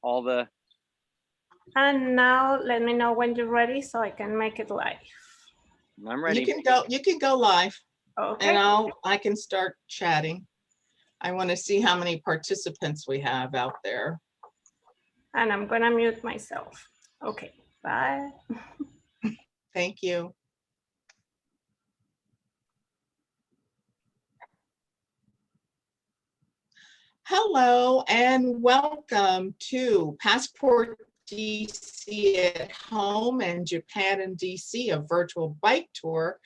all the. And now let me know when you're ready so I can make it live. I'm ready. You can go live. Okay. And I can start chatting. I want to see how many participants we have out there. And I'm gonna mute myself. Okay, bye. Thank you. Hello and welcome to Passport DC at Home and Japan in DC, a virtual bike tour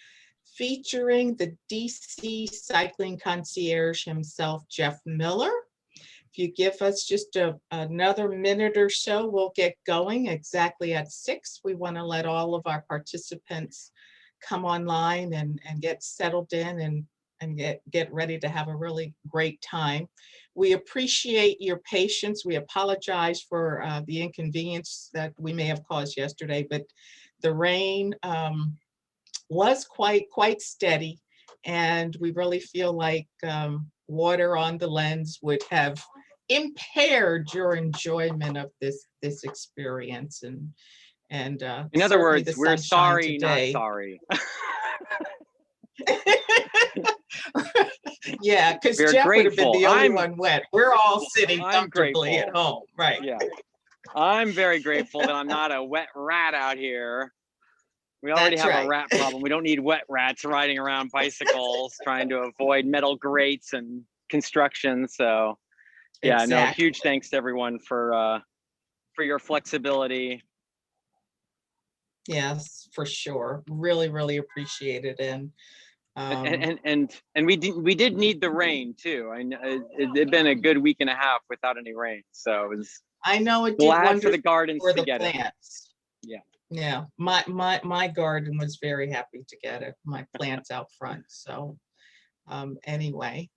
featuring the DC cycling concierge himself, Jeff Miller. If you give us just another minute or so, we'll get going exactly at 6. We want to let all of our participants come online and get settled in and get ready to have a really great time. We appreciate your patience. We apologize for the inconvenience that we may have caused yesterday, but the rain was quite steady, and we really feel like water on the lens would have impaired your enjoyment of this experience. And in other words, we're sorry, today. Not sorry. Yeah, because Jeff would have been the only one wet. We're all sitting comfortably at home, right? Yeah, I'm very grateful that I'm not a wet rat out here. We already have a rat problem. We don't need wet rats riding around bicycles trying to avoid metal grates and construction. So yeah, no, huge thanks to everyone for your flexibility. Yes, for sure. Really appreciate it. And we did need the rain too. It'd been a good week and a half without any rain, so it was. I know it did glad for the gardens for to the get plants. It. Yeah. My garden was very happy to get it. My plants out front. So anyway,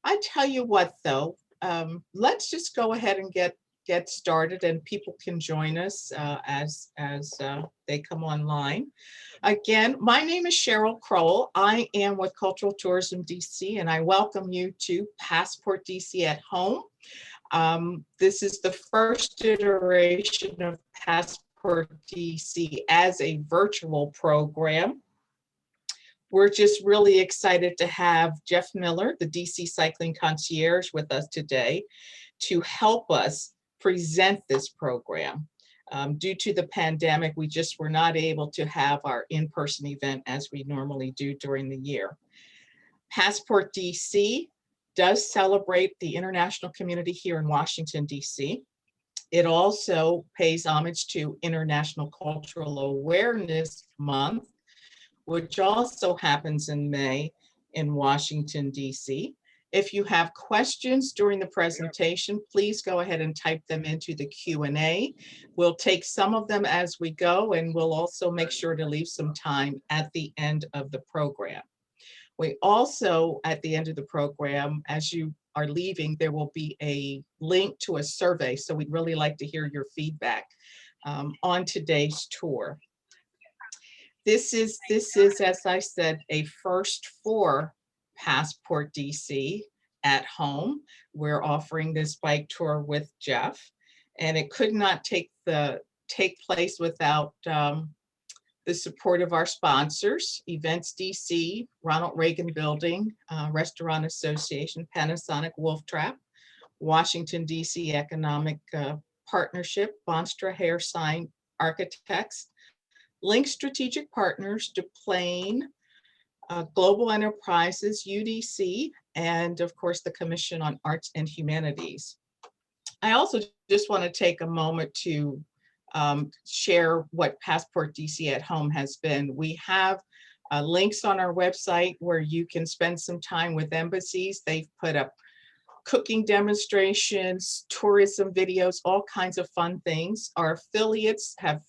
I tell you what though, let's just go ahead and get started, and people can join us as they come online. Again, my name is Cheryl Crowell. I am with Cultural Tourism DC, and I welcome you to Passport DC at Home. This is the first iteration of Passport DC as a virtual program. We're just really excited to have Jeff Miller, the DC Cycling Concierge, with us today to help us present this program. Due to the pandemic, we just were not able to have our in-person event as we normally do during the year. Passport DC does celebrate the international community here in Washington, DC. It also pays homage to International Cultural Awareness Month, which also happens in May in Washington, DC. If you have questions during the presentation, please go ahead and type them into the Q&A. We'll take some of them as we go, and we'll also make sure to leave some time at the end of the program. We also, at the end of the program, as you are leaving, there will be a link to a survey. So we'd really like to hear your feedback on today's tour. This is, as I said, a first for Passport DC at Home. We're offering this bike tour with Jeff, and it could not take place without the support of our sponsors: Events DC, Ronald Reagan Building, Restaurant Association, Panasonic Wolf Trap, Washington DC Economic Partnership, Bonstra Hair Sign Architects, Link Strategic Partners, Duplain, Global Enterprises, UDC, and of course the Commission on Arts and Humanities. I also just want to take a moment to share what Passport DC at Home has been. We have links on our website where you can spend some time with embassies. They've put up cooking demonstrations, tourism videos, all kinds of fun things. Our affiliates have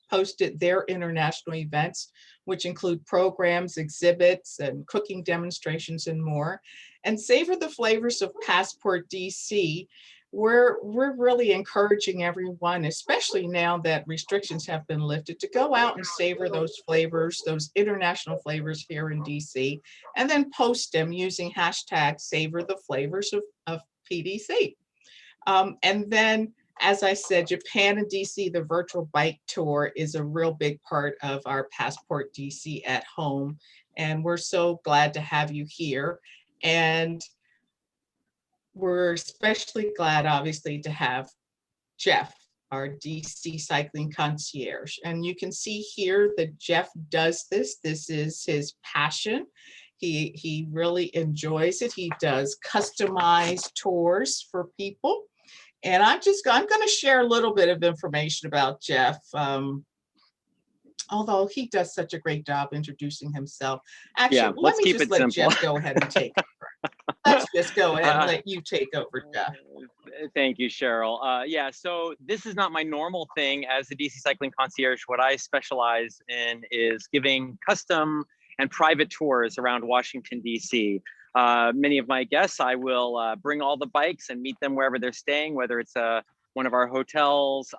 posted their international events, which include programs, exhibits, and cooking demonstrations and more. And savor the flavors of Passport DC. We're really encouraging everyone, especially now that restrictions have been lifted, to go out and savor those flavors, those international flavors here in DC, and then post them using hashtag Savor the Flavors of PDC. And then, as I said, Japan and DC, the virtual bike tour is a real big part of our Passport DC at Home. And we're so glad to have you here. And we're especially glad, obviously, to have Jeff, our DC cycling concierge. And you can see here that Jeff does this. This is his passion. He really enjoys it. He does customized tours for people. And I'm going to share a little bit of information about Jeff. Although he does such a great job introducing himself. Actually, Yeah, let me keep just it let simple. Jeff go ahead and take over. Let's just go ahead and let you take over, Jeff. Thank you, Cheryl. Yeah, so this is not my normal thing as the DC Cycling Concierge. What I specialize in is giving custom and private tours around Washington, DC. Many of my guests, I will bring all the bikes and meet them wherever they're staying, whether it's one of our hotels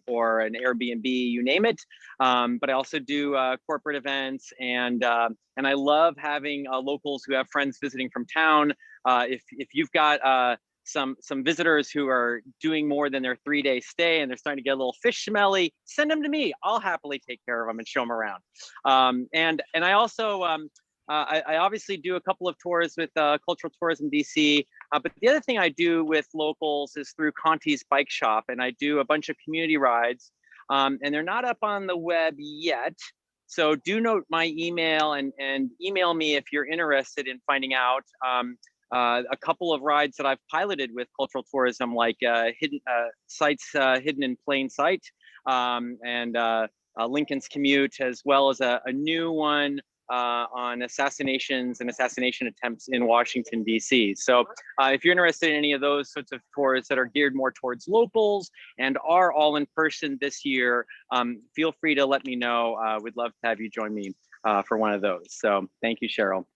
or an Airbnb, you name it. But I also do corporate events, and I love having locals who have friends visiting from town. If you've got some visitors who are doing more than their 3-day stay and they're starting to get a little fish smelly, send them to me. I'll happily take care of them and show them around. And I also I obviously do a couple of tours with Cultural Tourism DC, but the other thing I do with locals is through Conti's Bike Shop, and I do a bunch of community rides, and they're not up on the web yet. So do note my email and email me if you're interested in finding out a couple of rides that I've piloted with Cultural Tourism, like hidden sites hidden in plain sight, and Lincoln's Commute, as well as a new one on assassinations and assassination attempts in Washington, DC. So if you're interested in any of those sorts of tours that are geared more towards locals and are all in person this year, feel free to let me know. We'd love to have you join me for one of those. So thank you, Cheryl.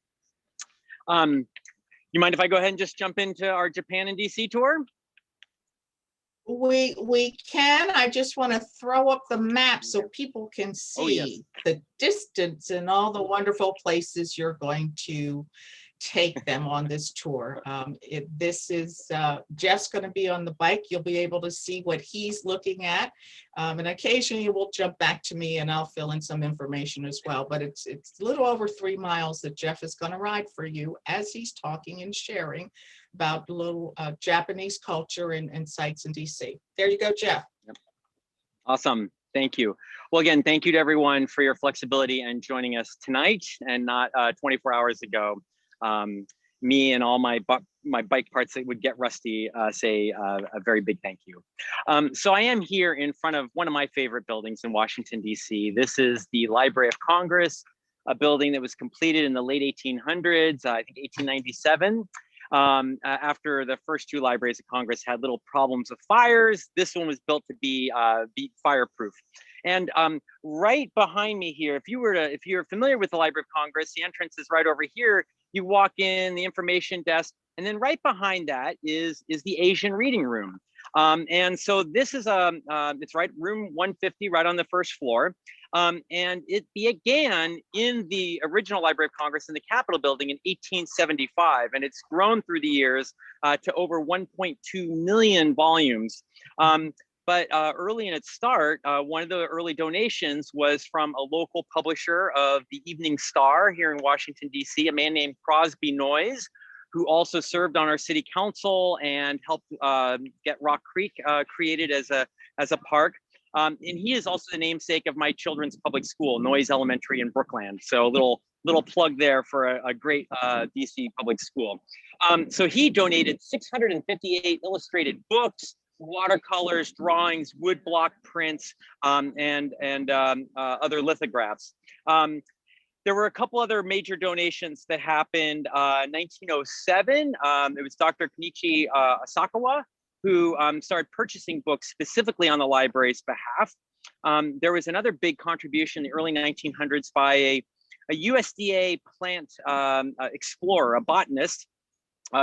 You mind if I go ahead and just jump into our Japan and DC tour? We can. I just want to throw up the map so people can see the distance and all the wonderful places you're going to take them on this tour. This is Jeff's going to be on the bike. You'll be able to see what he's looking at, and occasionally we'll jump back to me and I'll fill in some information as well. But it's a little over 3 miles that Jeff is going to ride for you as he's talking and sharing about a little Japanese culture and sites in DC. There you go, Jeff. Awesome. Thank you. Well, again, thank you to everyone for your flexibility and joining us tonight and not 24 hours ago. Me and all my bike parts that would get rusty say a very big thank you. So I am here in front of one of my favorite buildings in Washington, DC. This is the Library of Congress, a building that was completed in the late 1800s, I think 1897. After the first 2 libraries of Congress had little problems with fires, this one was built to be fireproof. And right behind me here, if you're familiar with the Library of Congress, the entrance is right over here. You walk in, the information desk, and then right behind that is the Asian Reading Room. And so this is it's right room 150, right on the first floor. And it began in the original Library of Congress in the Capitol building in 1875, and it's grown through the years to over 1.2 million volumes. But early in its start, one of the early donations was from a local publisher of the Evening Star here in Washington, DC, a man named Crosby Noyes, who also served on our city council and helped get Rock Creek created as a park. And he is also the namesake of my children's public school, Noyes Elementary in Brookland. So a little plug there for a great DC public school. So he donated 658 illustrated books, watercolors, drawings, woodblock prints, and other lithographs. There were a couple other major donations that happened. 1907, it was Dr. Kenichi Asakawa, who started purchasing books specifically on the library's behalf. There was another big contribution in the early 1900s by a USDA plant explorer, a botanist,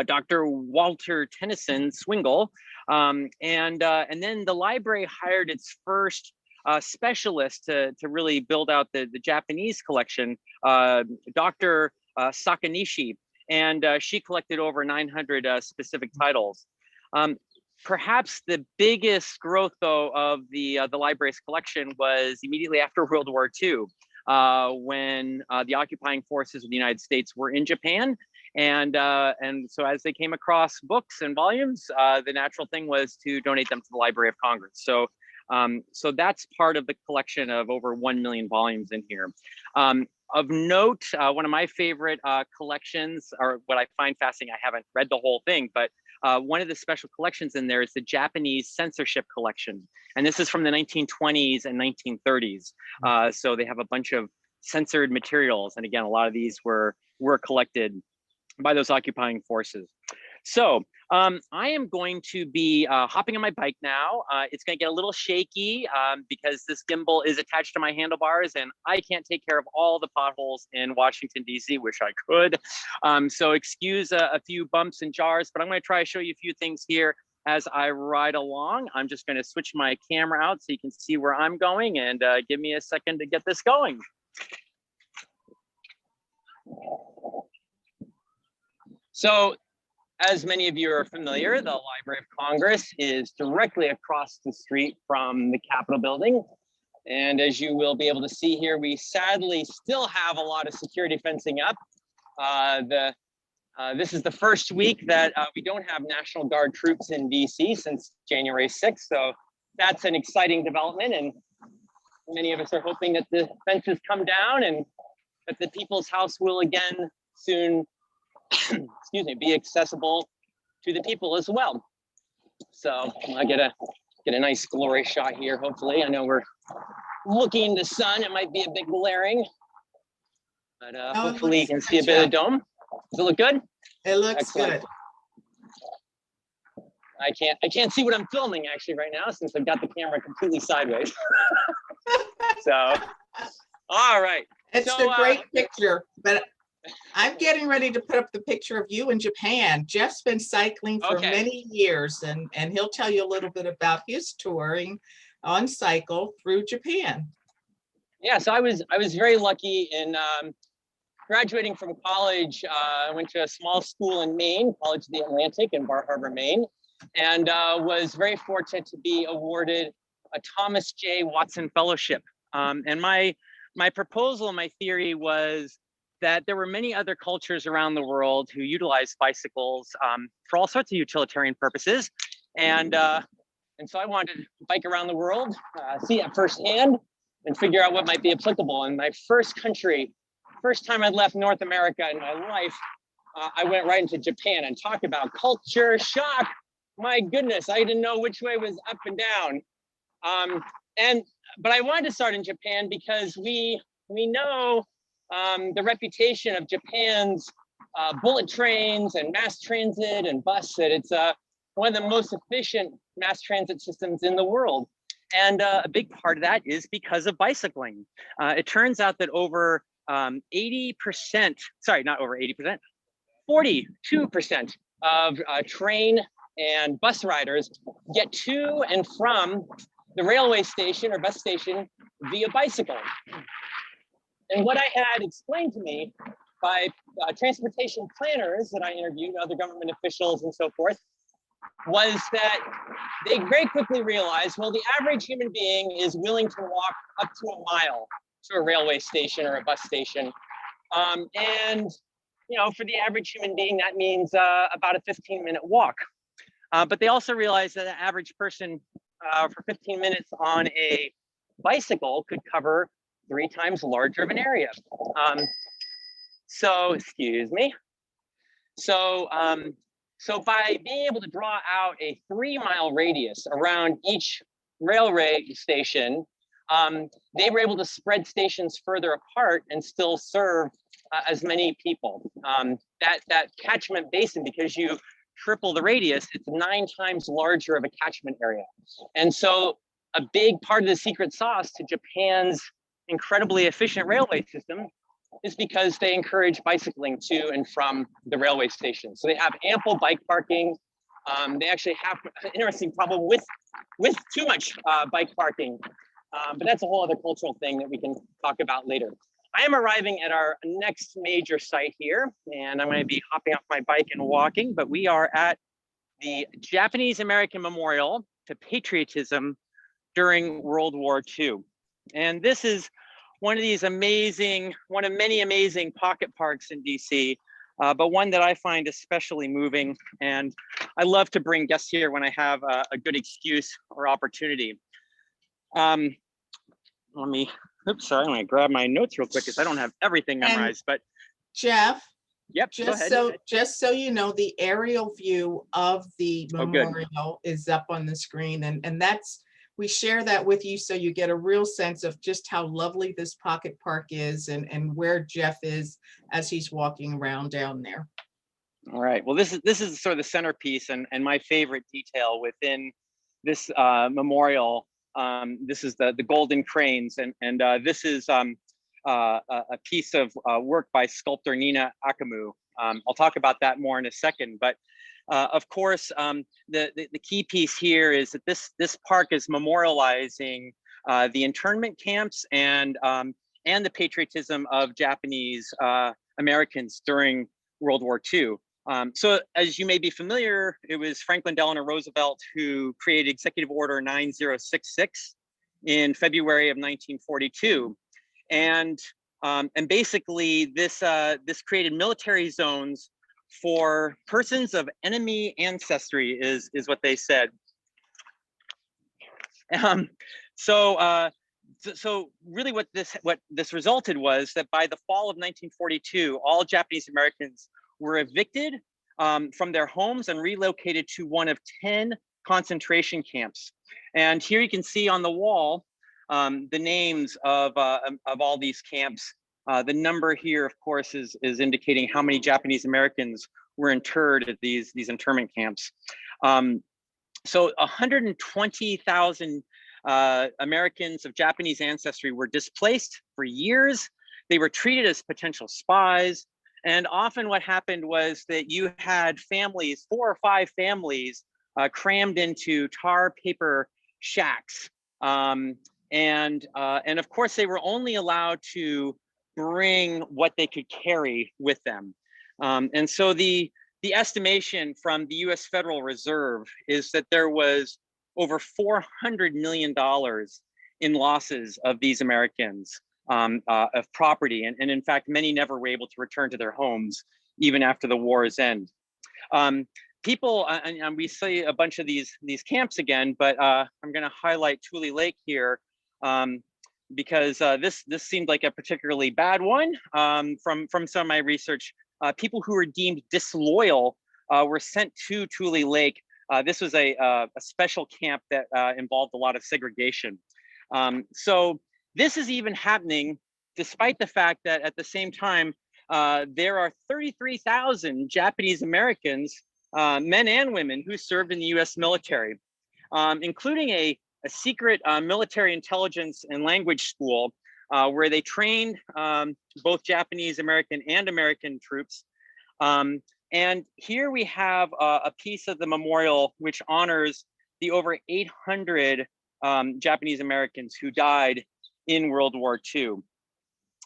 Dr. Walter Tennyson Swingle. And then the library hired its first specialist to really build out the Japanese collection, Dr. Sakanishi, and she collected over 900 specific titles. Perhaps the biggest growth, though, of the library's collection was immediately after World War II, when the occupying forces of the United States were in Japan. And so as they came across books and volumes, the natural thing was to donate them to the Library of Congress. So so that's part of the collection of over 1 million volumes in here. Of note, one of my favorite collections, or what I find fascinating, I haven't read the whole thing, but one of the special collections in there is the Japanese censorship collection. And this is from the 1920s and 1930s. So they have a bunch of censored materials. And again, a lot of these were collected by those occupying forces. So I am going to be hopping on my bike now. It's going to get a little shaky because this gimbal is attached to my handlebars and I can't take care of all the potholes in Washington, D.C., wish I could. So excuse a few bumps and jars, but I'm going to try to show you a few things here as I ride along. I'm just going to switch my camera out so you can see where I'm going, and give me a second to get this going. So, as many of you are familiar, the Library of Congress is directly across the street from the Capitol building. And as you will be able to see here, we sadly still have a lot of security fencing up. This is the first week that we don't have National Guard troops in DC since January 6th. So that's an exciting development. And many of us are hoping that the fences come down and that the People's House will again soon excuse me, be accessible to the people as well. So I get a nice glory shot here, hopefully. I know we're looking in the sun, it might be a bit glaring, but hopefully you can see a bit of the dome. Does it look good? It looks Excellent. Good. I can't see what I'm filming actually right now since I've got the camera completely sideways. So, all right. It's a great picture, but I'm getting ready to put up the picture of you in Japan. Jeff's been cycling for many years, and he'll tell you a little bit about his touring on cycle through Japan. Yeah, so I was very lucky in graduating from college. I went to a small school in Maine, College of the Atlantic in Bar Harbor, Maine, and was very fortunate to be awarded a Thomas J. Watson Fellowship. And my proposal, my theory was that there were many other cultures around the world who utilized bicycles for all sorts of utilitarian purposes. And so I wanted to bike around the world, see it firsthand, and figure out what might be applicable. And my first time I'd left North America in my life, I went right into Japan, and talk about culture shock. My goodness, I didn't know which way was up and down. But I wanted to start in Japan because we know the reputation of Japan's bullet trains and mass transit and bus, that it's one of the most efficient mass transit systems in the world. And a big part of that is because of bicycling. It turns out that over 80%, sorry, not over 80%, 42% of train and bus riders get to and from the railway station or bus station via bicycle. And what I had explained to me by transportation planners that I interviewed, other government officials and so forth, was that they very quickly realized, well, the average human being is willing to walk up to a mile to a railway station or a bus station. And, you know, for the average human being, that means about a 15-minute walk. But they also realized that an average person for 15 minutes on a bicycle could cover 3 times larger of an area. So, excuse me. So by being able to draw out a 3-mile radius around each railway station, they were able to spread stations further apart and still serve as many people. That catchment basin, because you triple the radius, it's 9 times larger of a catchment area. And so a big part of the secret sauce to Japan's incredibly efficient railway system is because they encourage bicycling to and from the railway station. So they have ample bike parking. They actually have an interesting problem with too much bike parking, but that's a whole other cultural thing that we can talk about later. I am arriving at our next major site here, and I'm going to be hopping off my bike and walking, but we are at the Japanese American Memorial to Patriotism during World War II. And this is one of many amazing pocket parks in DC, but one that I find especially moving. And I love to bring guests here when I have a good excuse or opportunity. Let me, sorry, I'm gonna grab my notes real quick because I don't have everything memorized, but. Jeff, yep, just so you know, the aerial view of the memorial is up on the screen, and we share that with you so you get a real sense of just how lovely this pocket park is and where Jeff is as he's walking around down there. All right, well, this is sort of the centerpiece and my favorite detail within this memorial. This is the golden cranes, and this is a piece of work by sculptor Nina Akamu. I'll talk about that more in a second, but of course, the key piece here is that this park is memorializing the internment camps and the patriotism of Japanese Americans during World War II. So as you may be familiar, it was Franklin Delano Roosevelt who created Executive Order 9066 in February of 1942. And basically this created military zones for persons of enemy ancestry is what they said. So really what this resulted was that by the fall of 1942, all Japanese Americans were evicted from their homes and relocated to one of 10 concentration camps. And here you can see on the wall the names of all these camps. The number here, of course, is indicating how many Japanese Americans were interred at these internment camps. So 120,000 Americans of Japanese ancestry were displaced for years. They were treated as potential spies. And often what happened was that you had families, 4 or 5 families, crammed into tar paper shacks. And of course, they were only allowed to bring what they could carry with them. And so the estimation from the US Federal Reserve is that there was over $400 million in losses of these Americans of property. And in fact, many never were able to return to their homes even after the war's end. People, and we see a bunch of these camps again, but I'm gonna highlight Tule Lake here because this seemed like a particularly bad one from some of my research. People who were deemed disloyal were sent to Tule Lake. This was a special camp that involved a lot of segregation. So this is even happening despite the fact that at the same time, there are 33,000 Japanese Americans, men and women, who served in the US military, including a secret military intelligence and language school where they trained both Japanese American and American troops. And here we have a piece of the memorial which honors the over 800 Japanese Americans who died in World War II.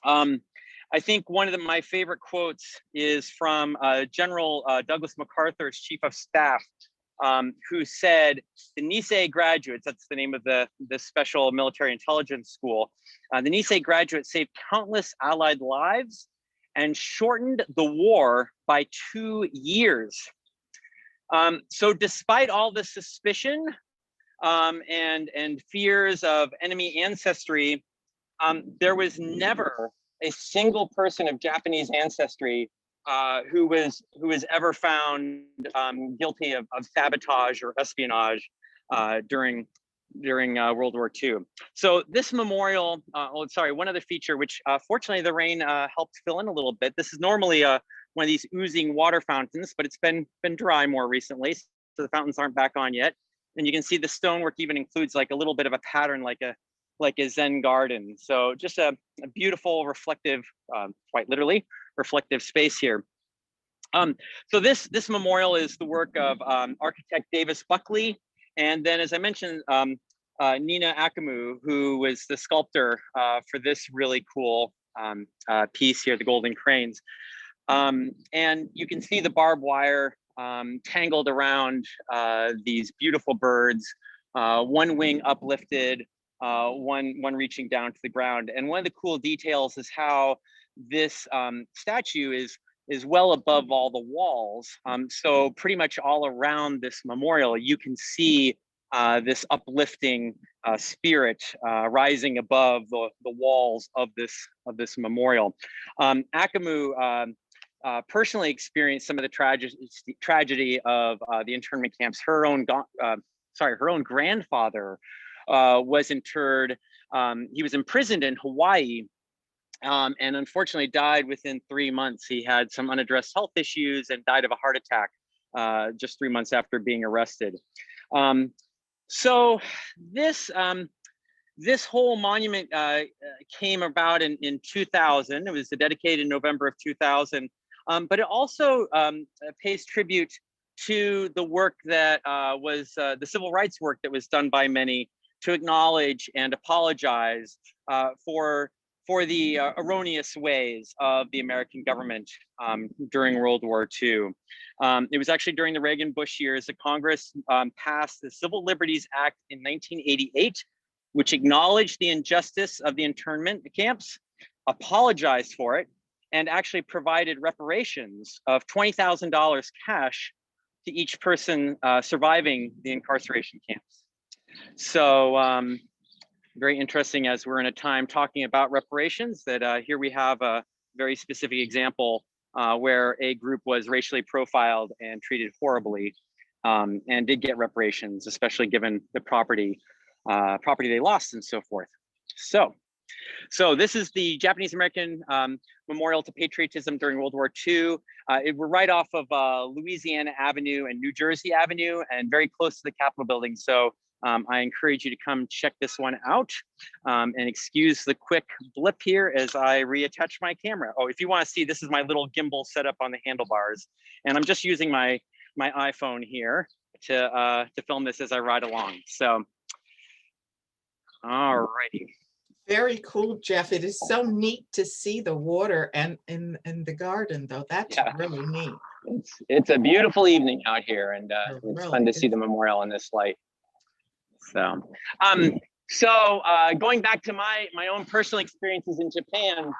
I think one of my favorite quotes is from General Douglas MacArthur's Chief of Staff, who said, the Nisei graduates, that's the name of the special military intelligence school, the Nisei graduates saved countless Allied lives and shortened the war by 2 years. So despite all the suspicion and fears of enemy ancestry, there was never a single person of Japanese ancestry who was ever found guilty of sabotage or espionage during World War II. So this memorial, one other feature, which fortunately the rain helped fill in a little bit. This is normally one of these oozing water fountains, but it's been dry more recently, so the fountains aren't back on yet. And you can see the stonework even includes like a little bit of a pattern, like a Zen garden. So just a beautiful, reflective, quite literally, reflective space here. So this memorial is the work of architect Davis Buckley. And then, as I mentioned, Nina Akamu, who was the sculptor for this really cool piece here, the Golden Cranes. And you can see the barbed wire tangled around these beautiful birds, one wing uplifted, one reaching down to the ground. And one of the cool details is how this statue is well above all the walls. So pretty much all around this memorial, you can see this uplifting spirit rising above the walls of this memorial. Akamu personally experienced some of the tragedy of the internment camps. Her own grandfather was interred. He was imprisoned in Hawaii, and unfortunately died within 3 months. He had some unaddressed health issues and died of a heart attack just 3 months after being arrested. So this whole monument came about in 2000. It was dedicated in November of 2000, but it also pays tribute to the work that was the civil rights work that was done by many to acknowledge and apologize for the erroneous ways of the American government during World War II. It was actually during the Reagan-Bush years that Congress passed the Civil Liberties Act in 1988, which acknowledged the injustice of the internment camps, apologized for it, and actually provided reparations of $20,000 cash to each person surviving the incarceration camps. So very interesting, as we're in a time talking about reparations, that here we have a very specific example where a group was racially profiled and treated horribly, and did get reparations, especially given the property they lost and so forth. So this is the Japanese American Memorial to Patriotism during World War II. We're right off of Louisiana Avenue and New Jersey Avenue, and very close to the Capitol building. So I encourage you to come check this one out, and excuse the quick blip here as I reattach my camera. Oh, if you want to see, this is my little gimbal set up on the handlebars, and I'm just using my iPhone here to film this as I ride along. So, all righty. Very cool, Jeff. It is so neat to see the water and in the garden, though. That's really neat. It's a beautiful evening out here, and it's really fun to see the memorial in this light. So, going back to my own personal experiences in Japan.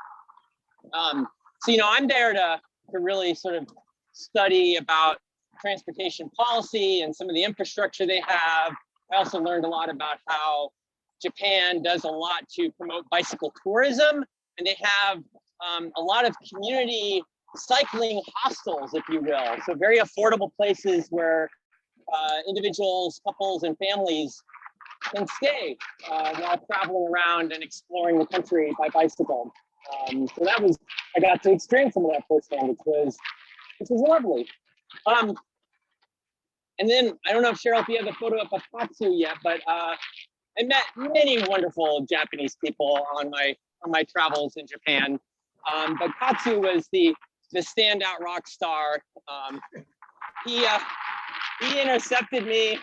So I'm there to really sort of study about transportation policy and some of the infrastructure they have. I also learned a lot about how Japan does a lot to promote bicycle tourism, and they have a lot of community cycling hostels, if you will. So very affordable places where individuals, couples, and families can stay while traveling around and exploring the country by bicycle. So I got to experience some of that firsthand, which was lovely. And then I don't know if Cheryl, if you have the photo of Katsu yet, but I met many wonderful Japanese people on my travels in Japan. But Katsu was the standout rock star. He intercepted me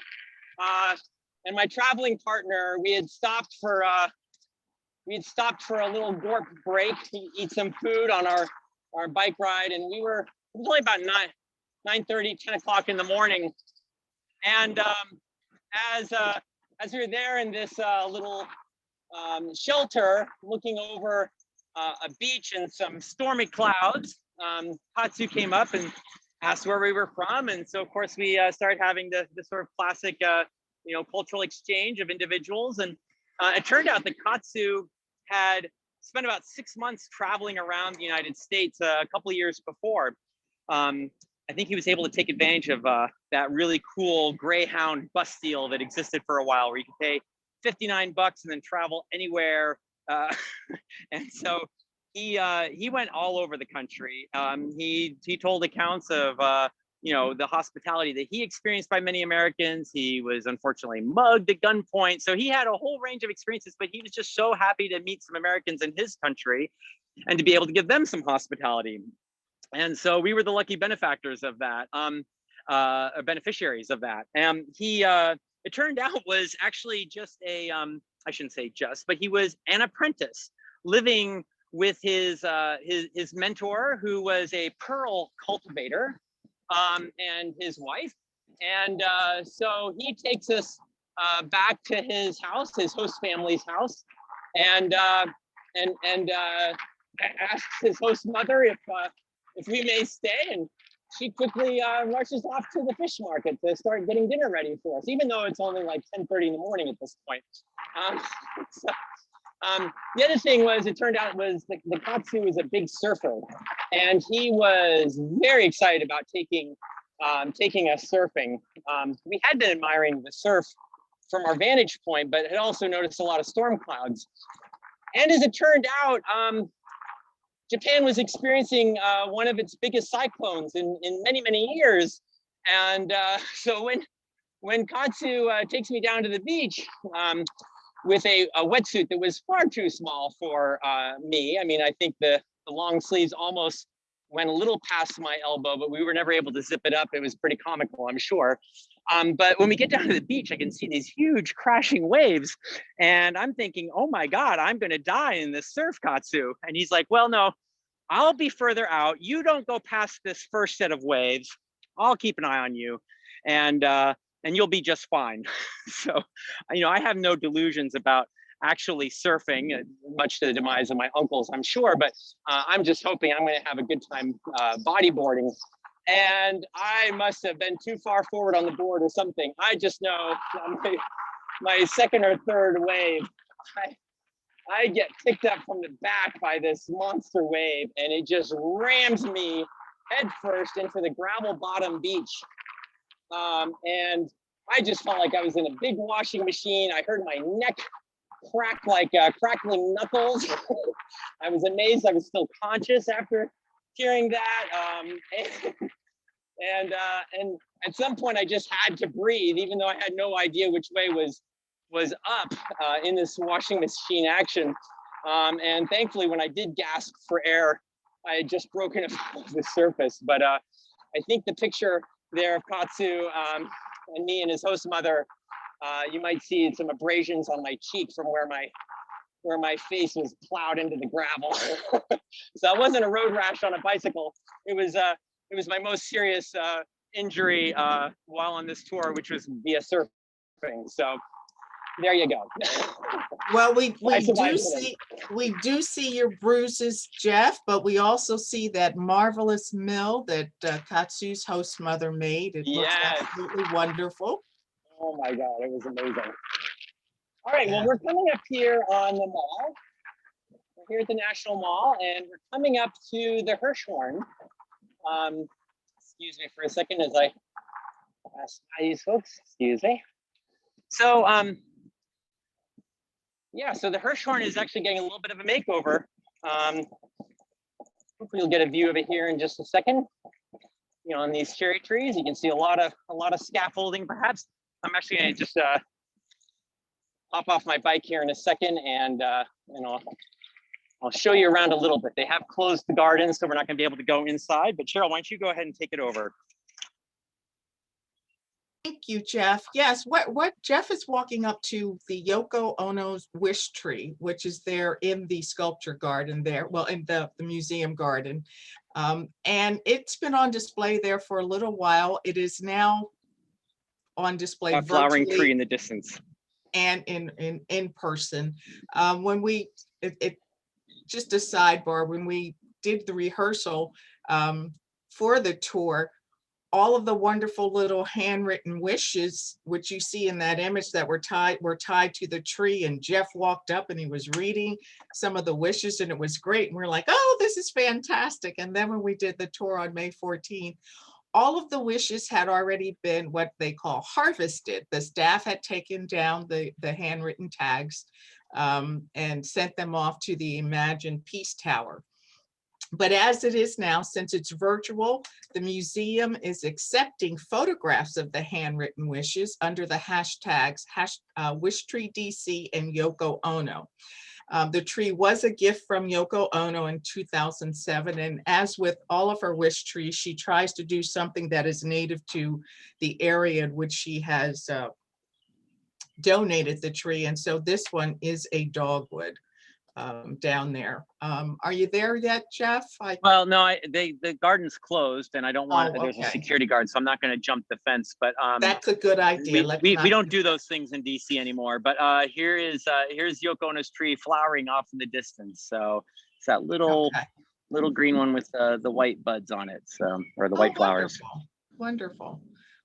and my traveling partner. We had stopped for a little gorp break to eat some food on our bike ride, and it was only about 9:30, 10 o'clock in the morning. And as we were there in this little shelter looking over a beach and some stormy clouds, Katsu came up and asked where we were from. And so, of course, we started having the sort of classic, cultural exchange of individuals. And it turned out that Katsu had spent about 6 months traveling around the United States a couple of years before. I think he was able to take advantage of that really cool Greyhound bus deal that existed for a while, where you could pay $59 and then travel anywhere. And so he went all over the country. He told accounts of the hospitality that he experienced by many Americans. He was unfortunately mugged at gunpoint. So he had a whole range of experiences, but he was just so happy to meet some Americans in his country and to be able to give them some hospitality. And so we were the lucky benefactors of that, beneficiaries of that. And he, it turned out, was actually just I shouldn't say just, but he was an apprentice living with his mentor, who was a pearl cultivator. and his wife. And so he takes us back to his house, his host family's house, and asks his host mother if we may stay. And she quickly rushes off to the fish market to start getting dinner ready for us, even though it's only like 10:30 in the morning at this point. The other thing was, it turned out was the Katsu was a big surfer, and he was very excited about taking us surfing. We had been admiring the surf from our vantage point, but had also noticed a lot of storm clouds. And as it turned out, Japan was experiencing one of its biggest cyclones in many, many years. And so when Katsu takes me down to the beach with a wetsuit that was far too small for me. I mean, I think the long sleeves almost went a little past my elbow, but we were never able to zip it up. It was pretty comical, I'm sure. But when we get down to the beach, I can see these huge crashing waves. And I'm thinking, oh my God, I'm gonna die in this surf, Katsu. And he's like, well, no, I'll be further out. You don't go past this first set of waves. I'll keep an eye on you. And you'll be just fine. So, you know, I have no delusions about actually surfing, much to the demise of my uncles, I'm sure, but I'm just hoping I'm gonna have a good time bodyboarding. And I must have been too far forward on the board or something. I just know my second or third wave, I get picked up from the back by this monster wave, and it just rams me headfirst into the gravel bottom beach. And I just felt like I was in a big washing machine. I heard my neck crack like crackling knuckles. I was amazed I was still conscious after hearing that. And at some point I just had to breathe, even though I had no idea which way was up in this washing machine action. And thankfully, when I did gasp for air, I had just broken off the surface. But I think the picture there of Katsu and me and his host mother, you might see some abrasions on my cheek from where my face was plowed into the gravel. So it wasn't a road rash on a bicycle. It was my most serious injury while on this tour, which was via surfing. So there you go. Well, we do see your bruises, Jeff, but we also see that marvelous mill that Katsu's host mother made. It looks absolutely wonderful. Oh my God, it was amazing. All right, well, we're coming up here on the mall. We're here at the National Mall, and we're coming up to the Hirshhorn. Excuse me for a second as I ask these folks, excuse me. So, yeah, so the Hirshhorn is actually getting a little bit of a makeover. Hopefully you'll get a view of it here in just a second. You know, on these cherry trees, you can see a lot of scaffolding, perhaps. I'm actually gonna just hop off my bike here in a second, and I'll show you around a little bit. They have closed the garden, so we're not gonna be able to go inside, but Cheryl, why don't you go ahead and take it over? Thank you, Jeff. Yes, what Jeff is walking up to the Yoko Ono's wish tree, which is there in the sculpture garden there, well, in the museum garden. And it's been on display there for a little while. It is now on display a flowering tree in the distance. And in person. Just a sidebar, when we did the rehearsal for the tour, all of the wonderful little handwritten wishes, which you see in that image that were tied to the tree, and Jeff walked up and he was reading some of the wishes, and it was great. And we're like, oh, this is fantastic. And then when we did the tour on May 14th, all of the wishes had already been what they call harvested. The staff had taken down the handwritten tags and sent them off to the Imagine Peace Tower. But as it is now, since it's virtual, the museum is accepting photographs of the handwritten wishes under the hashtags WishTreeDC and Yoko Ono. The tree was a gift from Yoko Ono in 2007, and as with all of her wish trees, she tries to do something that is native to the area in which she has donated the tree, and so this one is a dogwood. down there. Are you there yet, Jeff? Well, no, the garden's closed, and I don't want. Oh, There's a okay. security guard, so I'm not going to jump the fence. But That's a good idea. we don't do those things in DC anymore. But here's Yoko Ono's tree flowering off in the distance. So it's that little green one with the white buds on it. So, or the white flowers. Wonderful.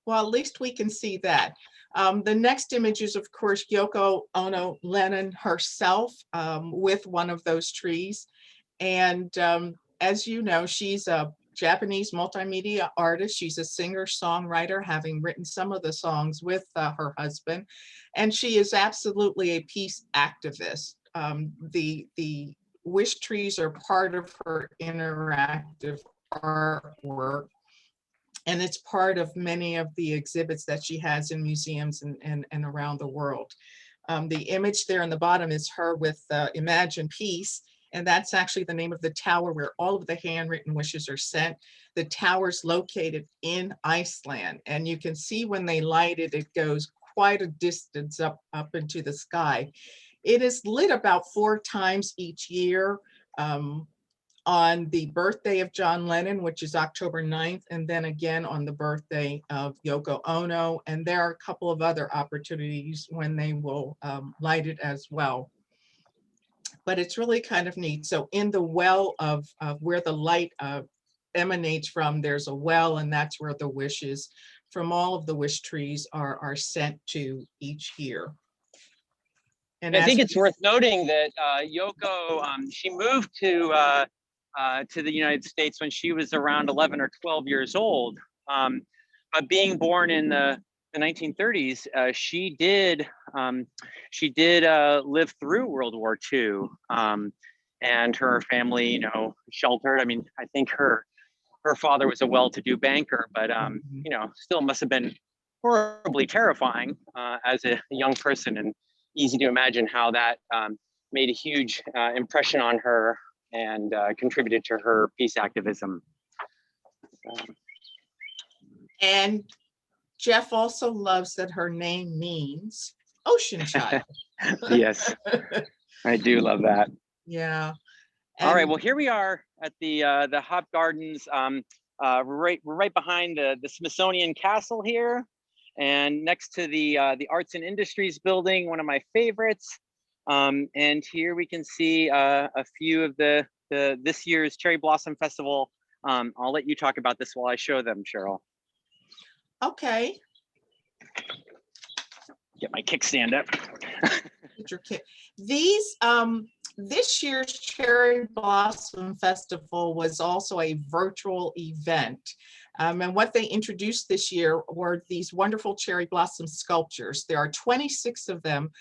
Well, at least we can see that. The next image is, of course, Yoko Ono Lennon herself with one of those trees. And as you know, she's a Japanese multimedia artist. She's a singer-songwriter, having written some of the songs with her husband. And she is absolutely a peace activist. The wish trees are part of her interactive artwork. And it's part of many of the exhibits that she has in museums and around the world. The image there in the bottom is her with Imagine Peace. And that's actually the name of the tower where all of the handwritten wishes are sent. The tower's located in Iceland. And you can see when they light it, it goes quite a distance up into the sky. It is lit about 4 times each year. On the birthday of John Lennon, which is October 9th, and then again on the birthday of Yoko Ono. And there are a couple of other opportunities when they will light it as well. But it's really kind of neat. So in the well of where the light emanates from, there's a well, and that's where the wishes from all of the wish trees are sent to each year. And I think it's worth noting that Yoko, she moved to the United States when she was around 11 or 12 years old. But being born in the 1930s, she did live through World War II, and her family, you know, sheltered. I mean, I think her father was a well-to-do banker, but you know, still must have been horribly terrifying as a young person, and easy to imagine how that made a huge impression on her and contributed to her peace activism. And Jeff also loves that her name means ocean child. Yes, I do love that. Yeah. All right, well, here we are at the Hop Gardens. We're right behind the Smithsonian Castle here, and next to the Arts and Industries building, one of my favorites. And here we can see a few of this year's Cherry Blossom Festival. I'll let you talk about this while I show them, Cheryl. Okay. Get my kickstand up. These this year's Cherry Blossom Festival was also a virtual event. And what they introduced this year were these wonderful cherry blossom sculptures. There are 26 of them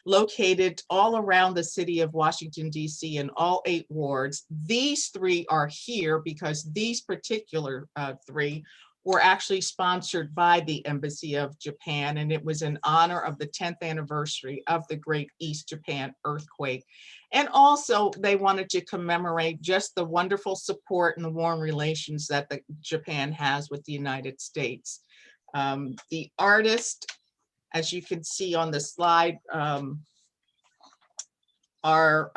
located all around the city of Washington, D.C. in all 8 wards. These 3 are here because these particular 3 were actually sponsored by the Embassy of Japan, and it was in honor of the 10th anniversary of the Great East Japan earthquake. And also they wanted to commemorate just the wonderful support and the warm relations that Japan has with the United States. The artist, as you can see on the slide, are,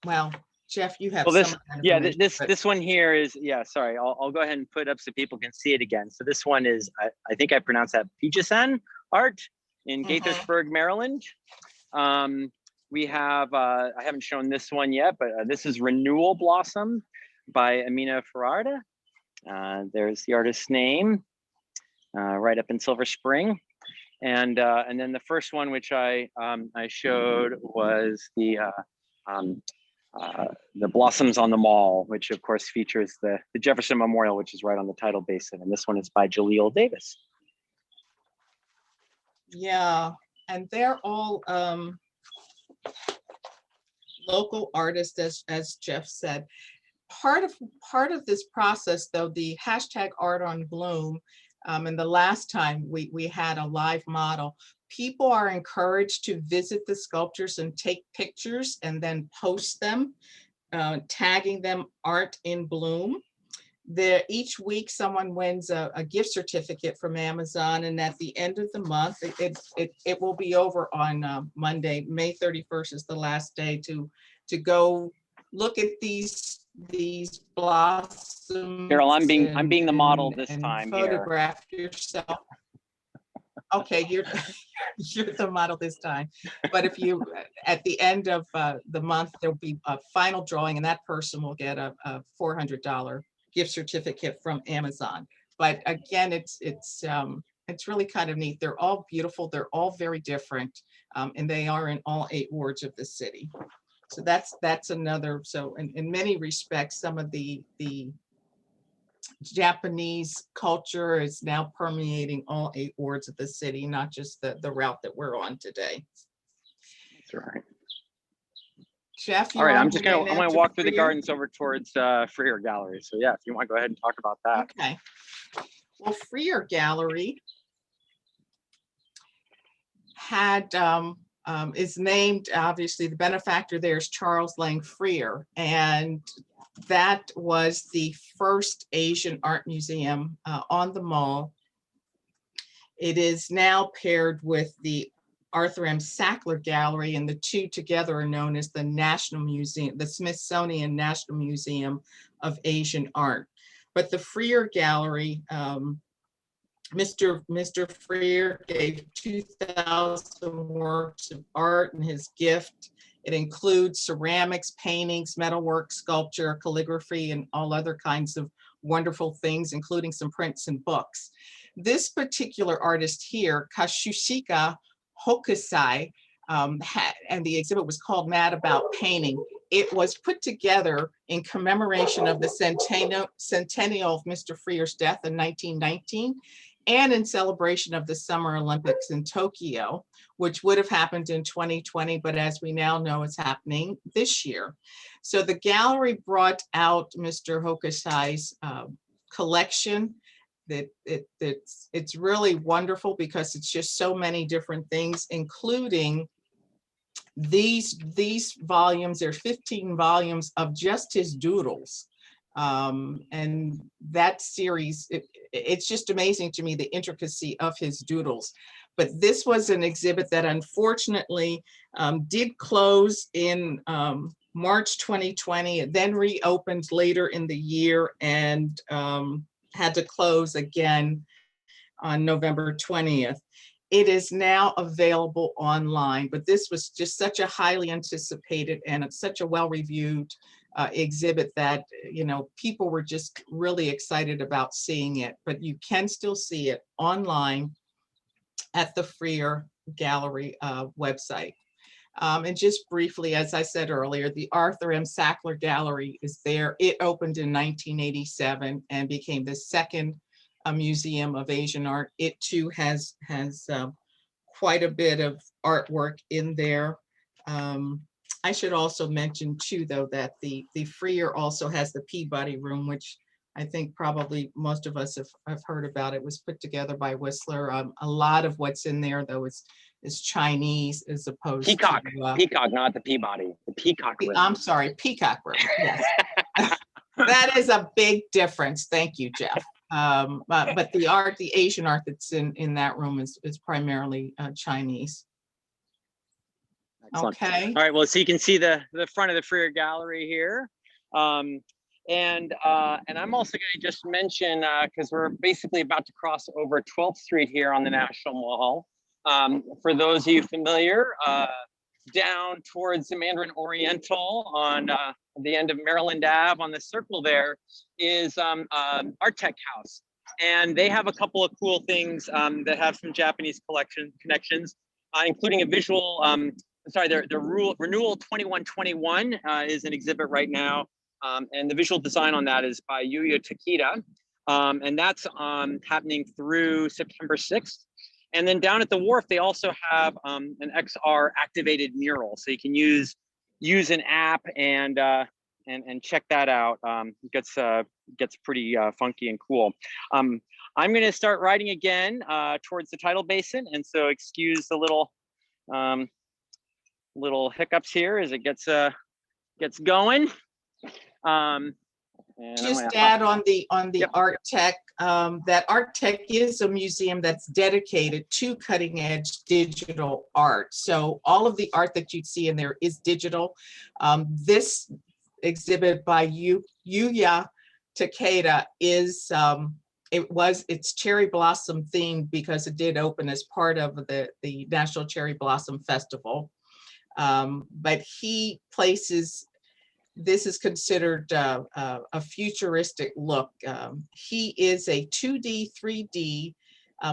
well, Jeff, you have well, this one here is, yeah, sorry, I'll go ahead and put it up so people can see it again. So this one is, I think I pronounced that Pijasan art in Gaithersburg, Maryland. We have, I haven't shown this one yet, but this is Renewal Blossom by Amina Ferrada. There's the artist's name, right up in Silver Spring. And then the first one, which I showed, was the Blossoms on the Mall, which of course features the Jefferson Memorial, which is right on the tidal basin. And this one is by Jaleel Davis. Yeah, and they're all local artists, as Jeff said. Part of this process, though, the hashtag Art on Bloom, and the last time we had a live model, people are encouraged to visit the sculptures and take pictures and then post them, tagging them Art in Bloom. Each week someone wins a gift certificate from Amazon, and at the end of the month, it will be over on Monday, May 31st is the last day to go look at these blossoms. Carol, I'm being the model this and time here. photograph yourself. Okay, you're the model this time. But if you, at the end of the month, there'll be a final drawing, and that person will get a $400 gift certificate from Amazon. But again, it's really kind of neat. They're all beautiful. They're all very different, and they are in all 8 wards of the city. So that's another. So in many respects, some of the Japanese culture is now permeating all 8 wards of the city, not just the route that we're on today. That's right. Jeff, all right, I'm gonna walk through the gardens over towards Freer Gallery. So yeah, if you want to go ahead and talk about that. Okay. Well, Freer Gallery had is named, obviously the benefactor there is Charles Lang Freer, and that was the first Asian art museum on the mall. It is now paired with the Arthur M. Sackler Gallery, and the two together are known as the National Museum, the Smithsonian National Museum of Asian Art. But the Freer Gallery, Mr. Freer gave 2,000 works of art in his gift. It includes ceramics, paintings, metalwork, sculpture, calligraphy, and all other kinds of wonderful things, including some prints and books. This particular artist here, Katsushika Hokusai, and the exhibit was called Mad About Painting. It was put together in commemoration of the centennial of Mr. Freer's death in 1919, and in celebration of the Summer Olympics in Tokyo, which would have happened in 2020, but as we now know, it's happening this year. So the gallery brought out Mr. Hokusai's collection. It's really wonderful because it's just so many different things, including these volumes. There are 15 volumes of just his doodles. And that series, it's just amazing to me, the intricacy of his doodles. But this was an exhibit that unfortunately did close in March 2020. It then reopened later in the year and had to close again on November 20th. It is now available online, but this was just such a highly anticipated and such a well-reviewed exhibit that, you know, people were just really excited about seeing it. But you can still see it online at the Freer Gallery website. And just briefly, as I said earlier, the Arthur M. Sackler Gallery is there. It opened in 1987 and became the second museum of Asian art. It too has quite a bit of artwork in there. I should also mention too, though, that the Freer also has the Peabody Room, which I think probably most of us have heard about. It was put together by Whistler. A lot of what's in there, though, is Chinese as opposed to Peacock, not the Peabody. The Peacock Room. I'm sorry, Peacock Room. Yes, that is a big difference. Thank you, Jeff. But the Asian art that's in that room is primarily Chinese. Excellent. Okay. All right. Well, so you can see the front of the Freer Gallery here. And I'm also going to just mention, because we're basically about to cross over 12th Street here on the National Mall. For those of you familiar, down towards the Mandarin Oriental on the end of Maryland Ave on the circle there is Art Tech House. And they have a couple of cool things that have some Japanese connections, including a visual, their Renewal 2121 is an exhibit right now. And the visual design on that is by Yuya Takeda. And that's happening through September 6th. And then down at the wharf, they also have an XR activated mural. So you can use an app and check that out. It gets pretty funky and cool. I'm gonna start writing again towards the tidal basin. And so excuse the little hiccups here as it gets going. And just add on the Yep. Art Tech, that Art Tech is a museum that's dedicated to cutting edge digital art. So all of the art that you see in there is digital. This exhibit by Yuya Takeda is, it's cherry blossom themed because it did open as part of the National Cherry Blossom Festival. But he places, this is considered a futuristic look. He is a 2D, 3D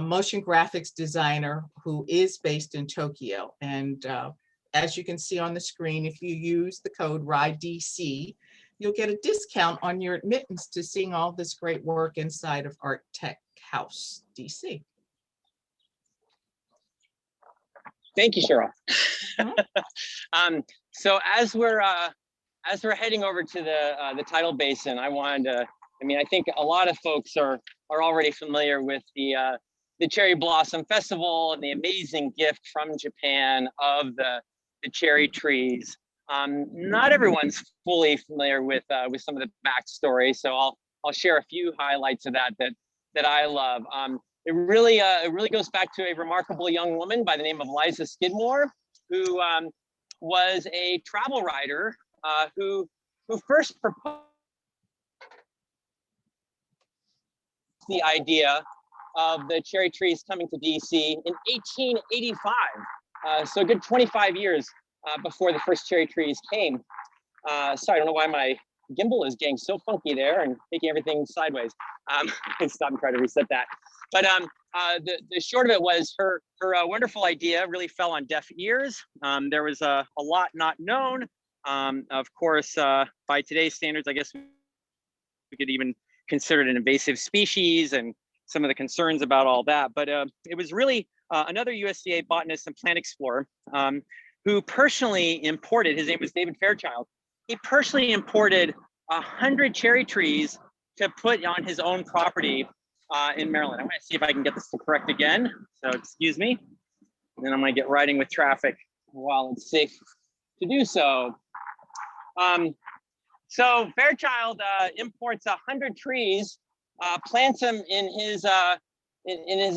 motion graphics designer who is based in Tokyo. And as you can see on the screen, if you use the code RIDEC, you'll get a discount on your admittance to seeing all this great work inside of Art Tech House DC. Thank you, Cheryl. Mhm. So as we're heading over to the tidal basin, I wanted to, I think a lot of folks are already familiar with the Cherry Blossom Festival and the amazing gift from Japan of the cherry trees. Not everyone's fully familiar with some of the backstory, so I'll share a few highlights of that I love. It really goes back to a remarkable young woman by the name of Liza Skidmore, who was a travel writer who first proposed the idea of the cherry trees coming to DC in 1885. So a good 25 years before the first cherry trees came. Sorry, I don't know why my gimbal is getting so funky there and making everything sideways. Stop and try to reset that. But the short of it was her wonderful idea really fell on deaf ears. There was a lot not known. Of course, by today's standards, I guess we could even consider it an invasive species and some of the concerns about all that. But it was really another USDA botanist and plant explorer who personally imported, his name was David Fairchild. He personally imported 100 cherry trees to put on his own property in Maryland. I'm gonna see if I can get this to correct again. So excuse me. And then I'm gonna get riding with traffic while it's safe to do so. So Fairchild imports 100 trees, plants them in his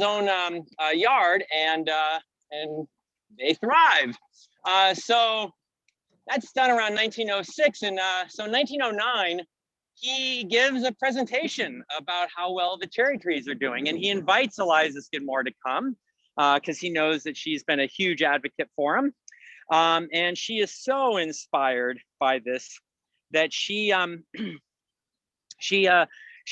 own yard, and they thrive. So that's done around 1906, and so 1909, he gives a presentation about how well the cherry trees are doing, and he invites Eliza Skidmore to come because he knows that she's been a huge advocate for him, and she is so inspired by this that she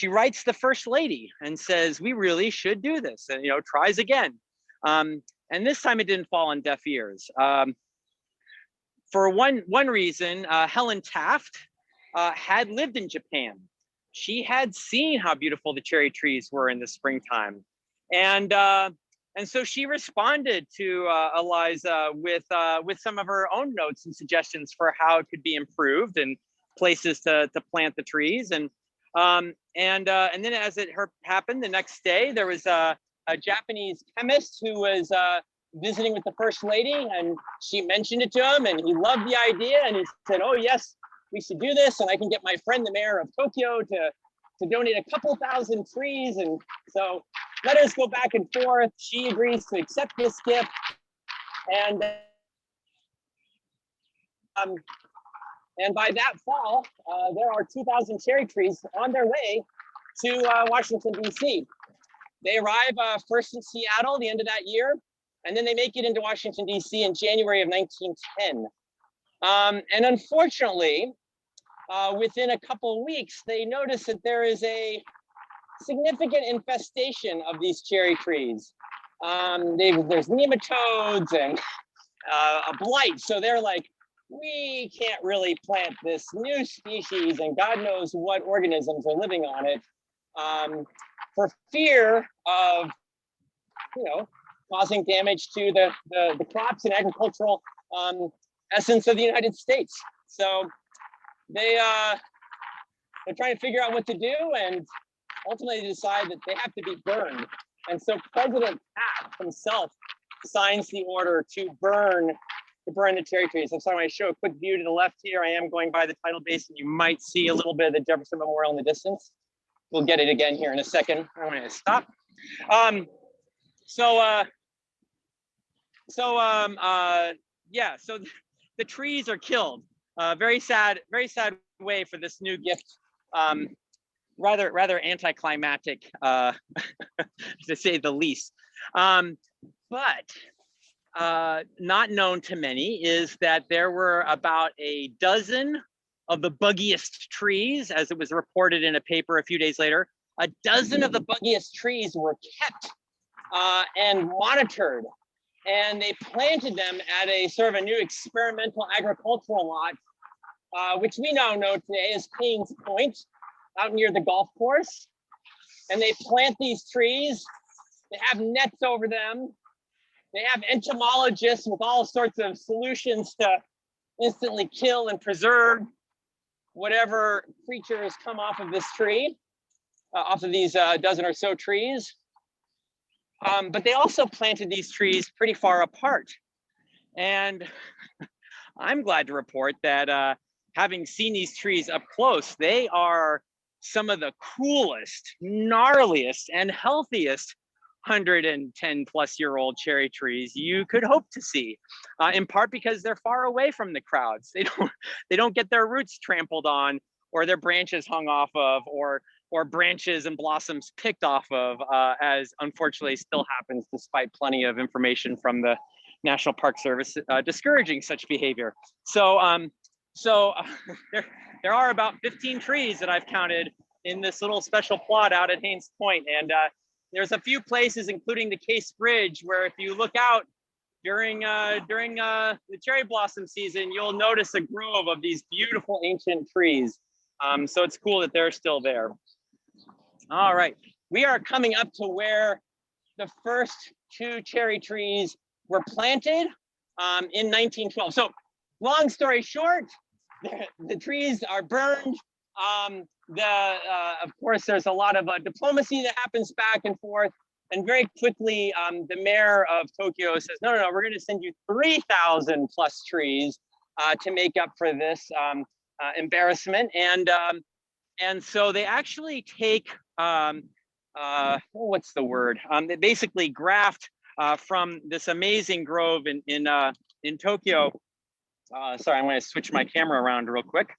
writes the First Lady and says, we really should do this, and tries again, and this time it didn't fall on deaf ears. For one reason, Helen Taft had lived in Japan. She had seen how beautiful the cherry trees were in the springtime, and so she responded to Eliza with some of her own notes and suggestions for how it could be improved and places to plant the trees. And then as it happened, the next day there was a Japanese chemist who was visiting with the First Lady, and she mentioned it to him, and he loved the idea, and he said, oh yes, we should do this, and I can get my friend the mayor of Tokyo to donate a couple thousand trees. And so letters go back and forth. She agrees to accept this gift, and by that fall, there are 2,000 cherry trees on their way to Washington, D.C. They arrive first in Seattle the end of that year, and then they make it into Washington, D.C. in January of 1910. And unfortunately, within a couple of weeks, they notice that there is a significant infestation of these cherry trees. There's nematodes and a blight. So they're like, we can't really plant this new species, and God knows what organisms are living on it, for fear of, causing damage to the crops and agricultural essence of the United States. So they're trying to figure out what to do, and ultimately decide that they have to be burned. And so President Taft himself signs the order to burn to burn the cherry trees. And so I'm going to show a quick view to the left here. I am going by the tidal basin. You might see a little bit of the Jefferson Memorial in the distance. We'll get it again here in a second. I'm going to stop. Yeah, so the trees are killed. Very sad way for this new gift. Rather anticlimactic, to say the least. But not known to many is that there were about a dozen of the buggiest trees, as it was reported in a paper a few days later. A dozen of the buggiest trees were kept and monitored, and they planted them at a sort of a new experimental agricultural lot, which we now know today as Kings Point, out near the golf course. And they plant these trees, they have nets over them, they have entomologists with all sorts of solutions to instantly kill and preserve whatever creatures come off of this tree, off of these dozen or so trees. But they also planted these trees pretty far apart. And I'm glad to report that having seen these trees up close, they are some of the coolest, gnarliest, and healthiest 110-plus-year-old cherry trees you could hope to see, in part because they're far away from the crowds. They don't get their roots trampled on, or their branches hung off of, or branches and blossoms picked off of, as unfortunately still happens despite plenty of information from the National Park Service discouraging such behavior. So there are about 15 trees that I've counted in this little special plot out at Haines Point, and there's a few places, including the Case Bridge, where if you look out during the cherry blossom season, you'll notice a grove of these beautiful ancient trees. So it's cool that they're still there. All right, we are coming up to where the first 2 cherry trees were planted in 1912. So long story short, the trees are burned. Of course, there's a lot of diplomacy that happens back and forth. And very quickly, the mayor of Tokyo says, no, we're going to send you 3,000 plus trees to make up for this embarrassment. And so they actually take, what's the word? They basically graft from this amazing grove in Tokyo. Sorry, I'm going to switch my camera around real quick.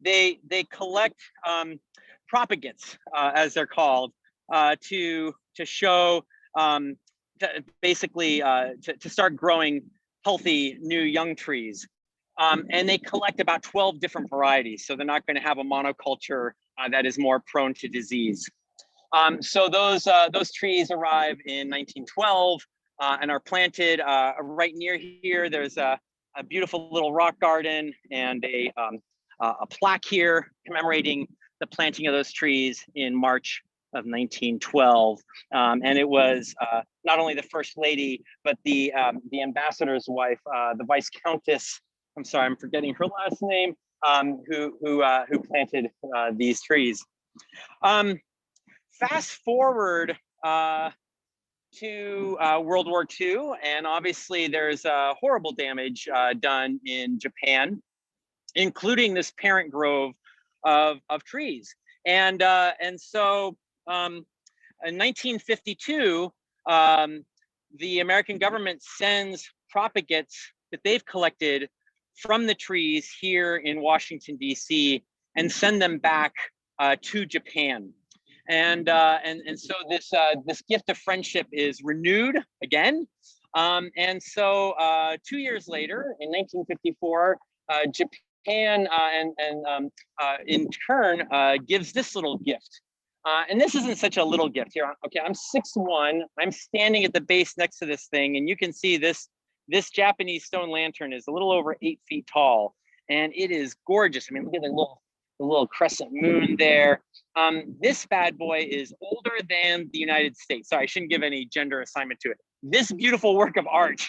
They collect propagates, as they're called, to show, to start growing healthy new young trees. And they collect about 12 different varieties, so they're not going to have a monoculture that is more prone to disease. So those trees arrive in 1912 and are planted right near here. There's a beautiful little rock garden and a plaque here commemorating the planting of those trees in March of 1912. And it was not only the First Lady, but the ambassador's wife, the Viscountess, I'm sorry, I'm forgetting her last name, who planted these trees. Fast forward to World War II, and obviously there's horrible damage done in Japan, including this parent grove of trees. And so in 1952, the American government sends propagates that they've collected from the trees here in Washington, D.C., and send them back to Japan. And so this gift of friendship is renewed again. And so 2 years later, in 1954, Japan in turn gives this little gift. And this isn't such a little gift here. Okay, I'm 6'1". I'm standing at the base next to this thing, and you can see this Japanese stone lantern is a little over 8 feet tall, and it is gorgeous. I mean, look at the little crescent moon there. This bad boy is older than the United States. Sorry, I shouldn't give any gender assignment to it. This beautiful work of art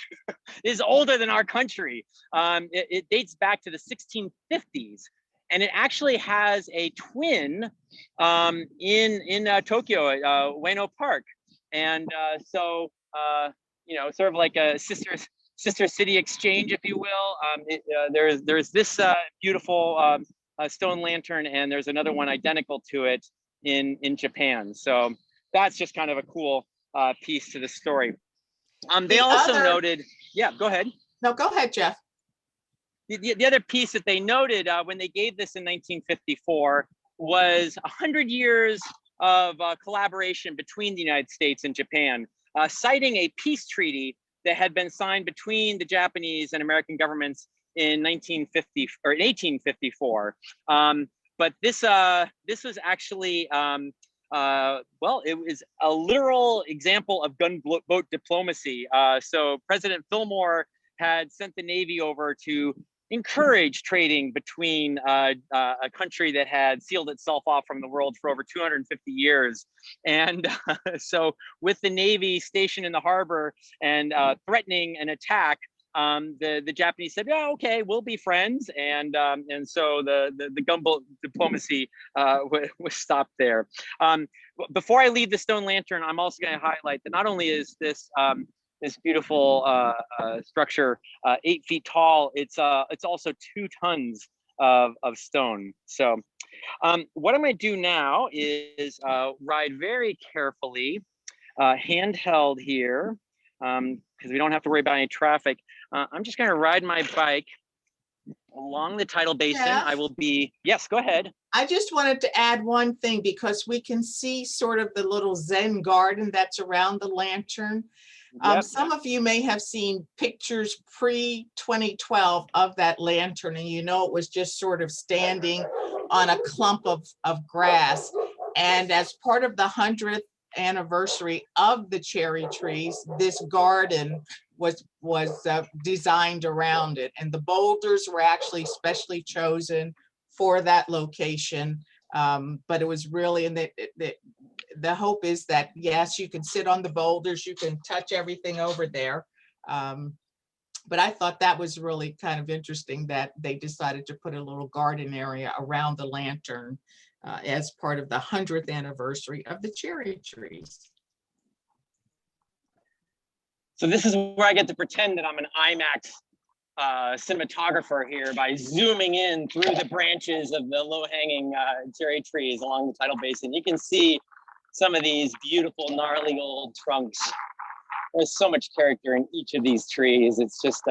is older than our country. It dates back to the 1650s. And it actually has a twin in Tokyo at Ueno Park. And so, you know, sort of like a sister city exchange, if you will. There's this beautiful stone lantern, and there's another one identical to it in Japan. So that's just kind of a cool piece to the story. They also noted, yeah, go ahead. No, go ahead, Jeff. The other piece that they noted when they gave this in 1954 was 100 years of collaboration between the United States and Japan, citing a peace treaty that had been signed between the Japanese and American governments in 1854. But this was actually, well, it was a literal example of gunboat diplomacy. So President Fillmore had sent the Navy over to encourage trading between a country that had sealed itself off from the world for over 250 years. And so with the Navy stationed in the harbor and threatening an attack, the Japanese said, yeah, okay, we'll be friends. And so the gunboat diplomacy was stopped there. Before I leave the stone lantern, I'm also going to highlight that not only is this this beautiful structure 8 feet tall, it's also 2 tons of stone. So what I'm going to do now is ride very carefully, handheld here, because we don't have to worry about any traffic. I'm just going to ride my bike along the tidal basin. Jeff? I will be, yes, go ahead. I just wanted to add one thing, because we can see sort of the little Zen garden that's around the lantern. Yep. Some of you may have seen pictures pre-2012 of that lantern, and you know it was just sort of standing on a clump of grass. And as part of the 100th anniversary of the cherry trees, this garden was designed around it, and the boulders were actually specially chosen for that location. But it was really, and the hope is that, yes, you can sit on the boulders, you can touch everything over there. But I thought that was really kind of interesting that they decided to put a little garden area around the lantern as part of the 100th anniversary of the cherry trees. So this is where I get to pretend that I'm an IMAX cinematographer here by zooming in through the branches of the low-hanging cherry trees along the tidal basin. You can see some of these beautiful, gnarly old trunks. There's so much character in each of these trees. It's just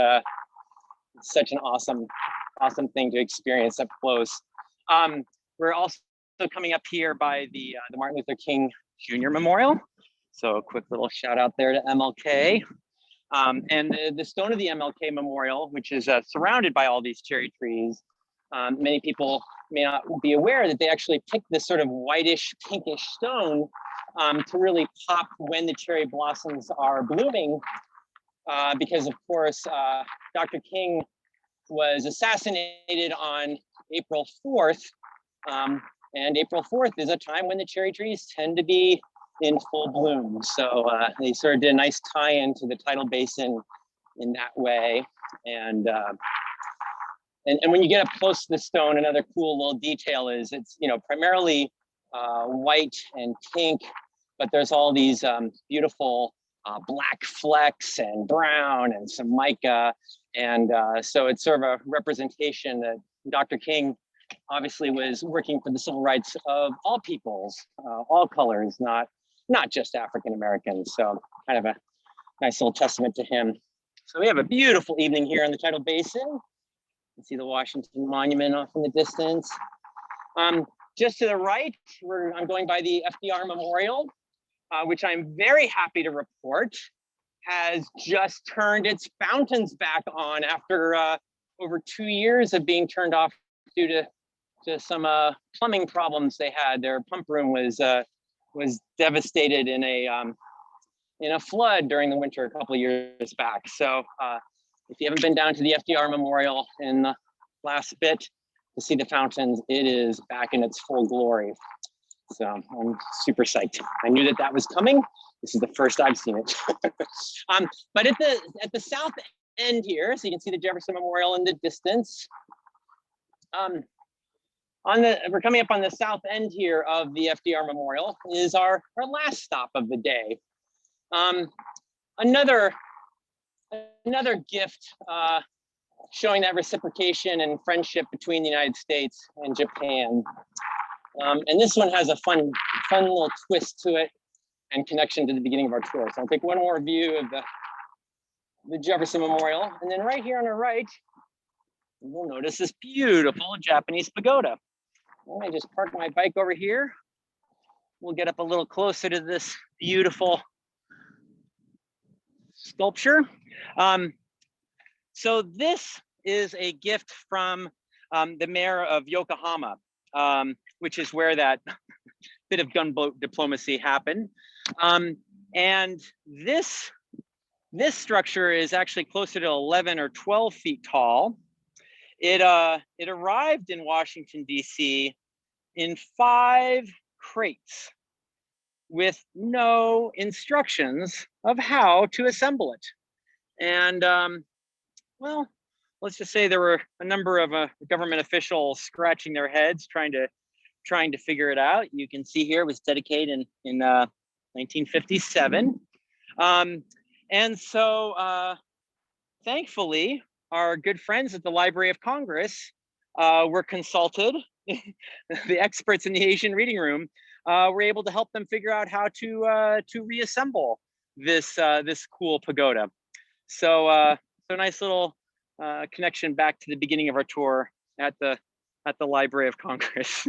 such an awesome thing to experience up close. We're also coming up here by the Martin Luther King Jr. Memorial. So a quick little shout out there to MLK. And the stone of the MLK Memorial, which is surrounded by all these cherry trees. Many people may not be aware that they actually pick this sort of whitish, pinkish stone to really pop when the cherry blossoms are blooming. Because of course, Dr. King was assassinated on April 4th. And April 4th is a time when the cherry trees tend to be in full bloom. So they sort of did a nice tie-in to the tidal basin in that way. And when you get up close to the stone, another cool little detail is it's, you know, primarily white and pink, but there's all these beautiful black flecks and brown and some mica. And so it's sort of a representation that Dr. King obviously was working for the civil rights of all peoples, all colors, not just African Americans. So kind of a nice little testament to him. So we have a beautiful evening here in the tidal basin. You can see the Washington Monument off in the distance. Just to the right, I'm going by the FDR Memorial, which I'm very happy to report has just turned its fountains back on after over 2 years of being turned off due to some plumbing problems they had. Their pump room was devastated in a flood during the winter a couple of years back. So if you haven't been down to the FDR Memorial in the last bit to see the fountains, it is back in its full glory. So I'm super psyched. I knew that was coming. This is the first I've seen it. But at the south end here, so you can see the Jefferson Memorial in the distance. We're coming up on the south end here of the FDR Memorial is our last stop of the day. Another another gift showing that reciprocation and friendship between the United States and Japan. And this one has a fun little twist to it and connection to the beginning of our tour. So I'll take one more view of the Jefferson Memorial. And then right here on the right, you'll notice this beautiful Japanese pagoda. Let me just park my bike over here. We'll get up a little closer to this beautiful sculpture. So this is a gift from the mayor of Yokohama, which is where that bit of gunboat diplomacy happened. And this structure is actually closer to 11 or 12 feet tall. It arrived in Washington, D.C. in 5 crates with no instructions of how to assemble it. And well, let's just say there were a number of government officials scratching their heads trying to figure it out. You can see here it was dedicated in 1957. And so thankfully, our good friends at the Library of Congress were consulted. The experts in the Asian Reading Room were able to help them figure out how to reassemble this cool pagoda. So so nice little connection back to the beginning of our tour at the Library of Congress.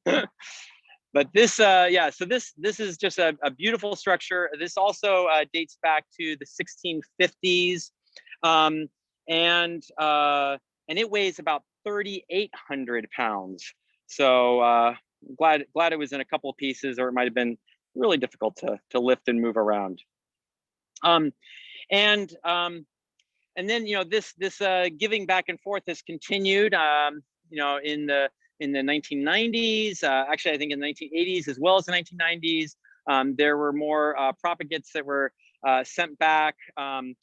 But this, yeah, so this is just a beautiful structure. This also dates back to the 1650s, and it weighs about 3,800 pounds. So glad it was in a couple of pieces, or it might have been really difficult to lift and move around. And then this giving back and forth has continued. In the 1990s, actually I think in the 1980s as well as the 1990s, there were more propagates that were sent back to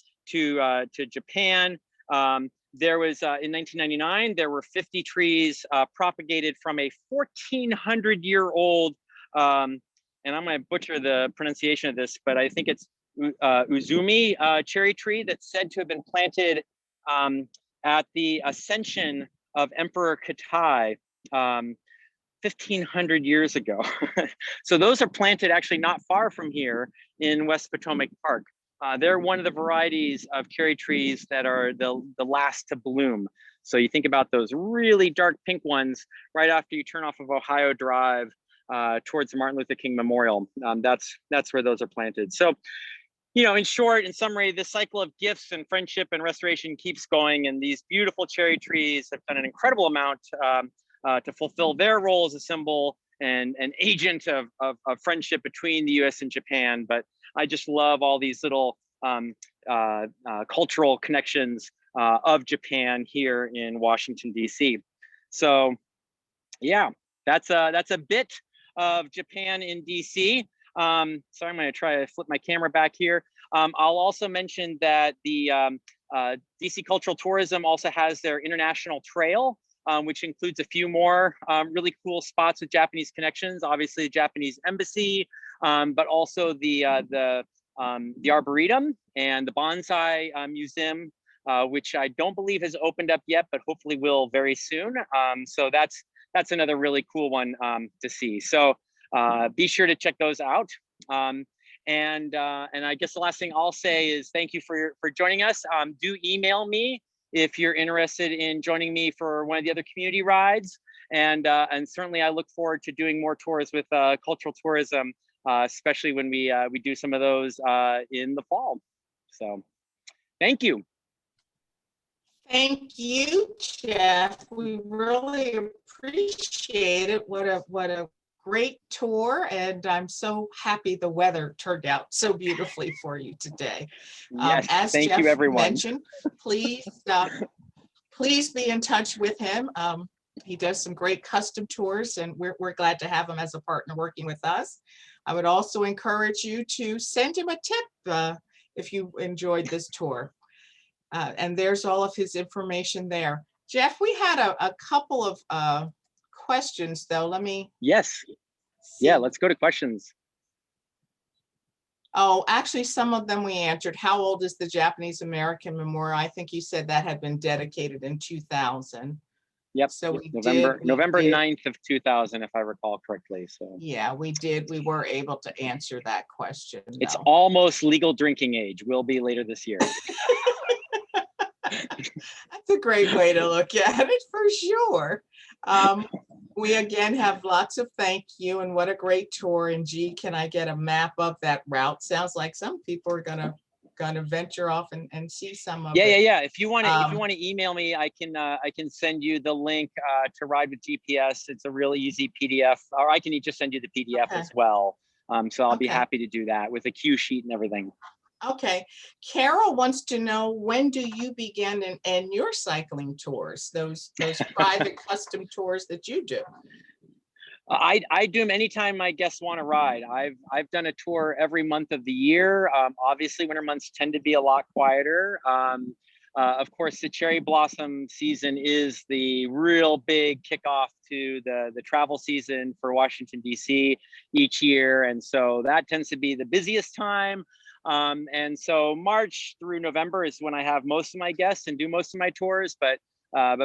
Japan. There was in 1999 there were 50 trees propagated from a 1,400-year-old, and I'm going to butcher the pronunciation of this, but I think it's Uzumi cherry tree that's said to have been planted at the ascension of Emperor Kitai 1,500 years ago. So those are planted actually not far from here in West Potomac Park. They're one of the varieties of cherry trees that are the last to bloom. So you think about those really dark pink ones right after you turn off of Ohio Drive towards the Martin Luther King Memorial. That's where those are planted. So, in short, in summary, this cycle of gifts and friendship and restoration keeps going, and these beautiful cherry trees have done an incredible amount to fulfill their role as a symbol and an agent of friendship between the US and Japan. But I just love all these little cultural connections of Japan here in Washington, D.C. So yeah, that's a bit of Japan in D.C. Sorry, I'm going to try to flip my camera back here. I'll also mention that the DC Cultural Tourism also has their international trail, which includes a few more really cool spots with Japanese connections. Obviously, the Japanese Embassy, but also the Arboretum and the Bonsai Museum, which I don't believe has opened up yet, but hopefully will very soon. So that's another really cool one to see. So be sure to check those out. And I guess the last thing I'll say is thank you for joining us. Do email me if you're interested in joining me for one of the other community rides. And certainly I look forward to doing more tours with cultural tourism, especially when we do some of those in the fall. So thank you. Thank you, Jeff. We really appreciate it. What a great tour, and I'm so happy the weather turned out so beautifully for you today. Yes, as thank Jeff you, everyone. mentioned, please be in touch with him. He does some great custom tours, and we're glad to have him as a partner working with us. I would also encourage you to send him a tip if you enjoyed this tour. And there's all of his information there. Jeff, we had a couple of questions though. Let me. Yes. See. Yeah, let's go to questions. Oh, actually, some of them we answered. How old is the Japanese American Memorial? I think you said that had been dedicated in 2000. Yep. So yep, we November did, November 9th of 2000, if I recall correctly. So yeah, we did. We were able to answer that question. it's though. almost legal drinking age. Will be later this year. That's a great way to look at it for sure. We again have lots of thank you and what a great tour. And gee, can I get a map of that route? Sounds like some people are gonna venture off and see some of Yeah, yeah, it. yeah. If you want Um, to email me, I can send you the link to Ride with GPS. It's a really easy PDF, or I can just send you the PDF Okay. as well. So I'll be Okay. happy to do that with a cue sheet and everything. Okay, Carol wants to know, when do you begin and end your cycling tours? Those private custom tours that you do? I do them anytime my guests want to ride. I've done a tour every month of the year. Obviously, winter months tend to be a lot quieter. Of course, the cherry blossom season is the real big kickoff to the travel season for Washington, D.C. each year. And so that tends to be the busiest time. And so March through November is when I have most of my guests and do most of my tours, but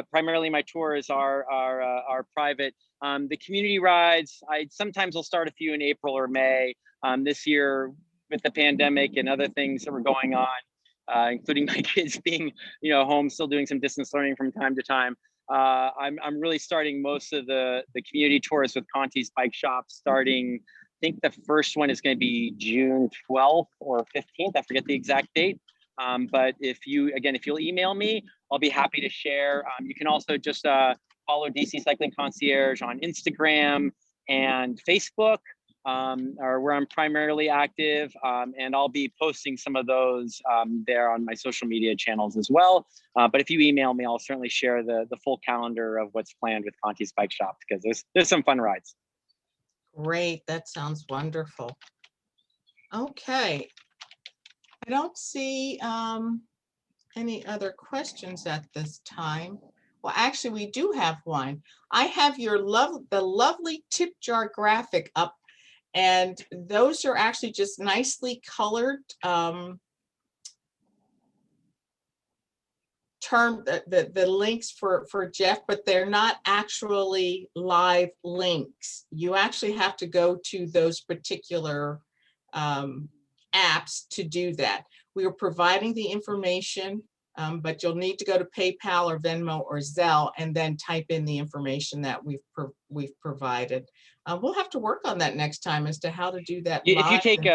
primarily my tours are private. The community rides, I sometimes will start a few in April or May. This year with the pandemic and other things that were going on, including my kids being, home, still doing some distance learning from time to time. I'm really starting most of the community tours with Conti's Bike Shop starting. I think the first one is going to be June 12th or 15th. I forget the exact date. But if you'll email me, I'll be happy to share. You can also just follow DC Cycling Concierge on Instagram and Facebook, or where I'm primarily active. And I'll be posting some of those there on my social media channels as well. But if you email me, I'll certainly share the full calendar of what's planned with Conti's Bike Shop, because there's some fun rides. Great, that sounds wonderful. Okay. I don't see any other questions at this time. Well, actually, we do have one. I have the lovely tip jar graphic up, and those are actually just nicely colored the links for Jeff, but they're not actually live links. You actually have to go to those particular apps to do that. We are providing the information, but you'll need to go to PayPal or Venmo or Zelle and then type in the information that we've provided. We'll have to work on that next time as to how to do that. If you take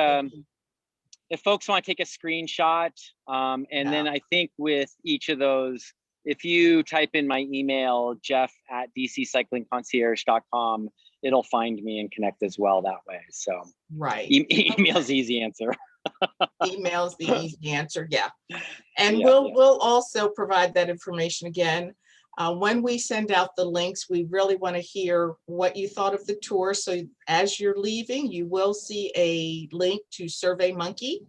if folks want to take a screenshot, and then I think with each of those, if you type in my email, jeff@dccyclingconcierge.com, it'll find me and connect as well that way. So right, email's the easy answer. Email's the easy answer, yeah. And we'll also provide that information again. When we send out the links, we really want to hear what you thought of the tour. So as you're leaving, you will see a link to SurveyMonkey,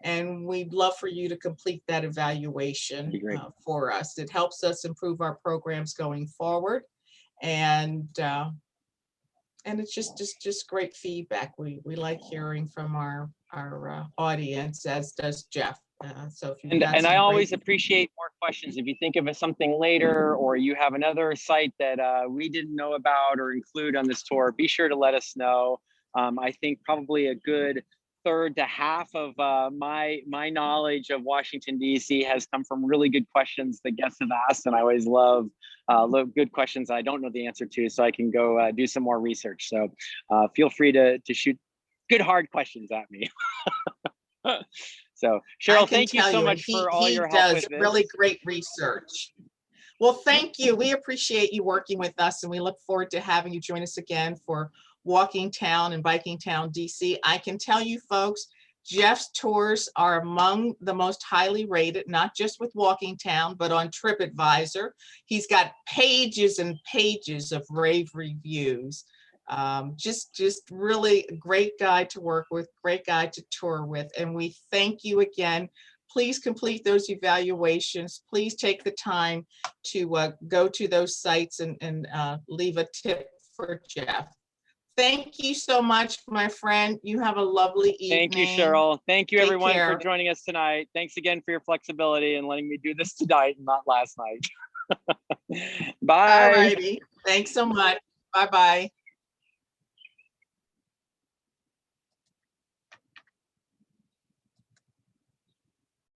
and we'd love for you to complete that evaluation for us. It helps us improve our programs going forward, and it's just great feedback. We like hearing from our audience, as does Jeff. So if and I always appreciate more questions. If you think of something later, or you have another site that we didn't know about or include on this tour, be sure to let us know. I think probably a good third to half of my knowledge of Washington, D.C. has come from really good questions that guests have asked, and I always love good questions I don't know the answer to, so I can go do some more research. So feel free to shoot good hard questions at me. So Cheryl, thank you so much for all your help with this. He does really great research. Well, thank you. We appreciate you working with us, and we look forward to having you join us again for Walking Town and Biking Town DC. I can tell you folks, Jeff's tours are among the most highly rated, not just with Walking Town, but on TripAdvisor. He's got pages and pages of rave reviews. Just really a great guy to work with, great guy to tour with. And we thank you again. Please complete those evaluations. Please take the time to go to those sites and leave a tip for Jeff. Thank you so much, my friend. You have a lovely evening. Thank you, Cheryl. Thank you, Take everyone, care. for joining us tonight. Thanks again for your flexibility and letting me do this tonight and not last night. Bye. All righty. Thanks so much. Bye-bye.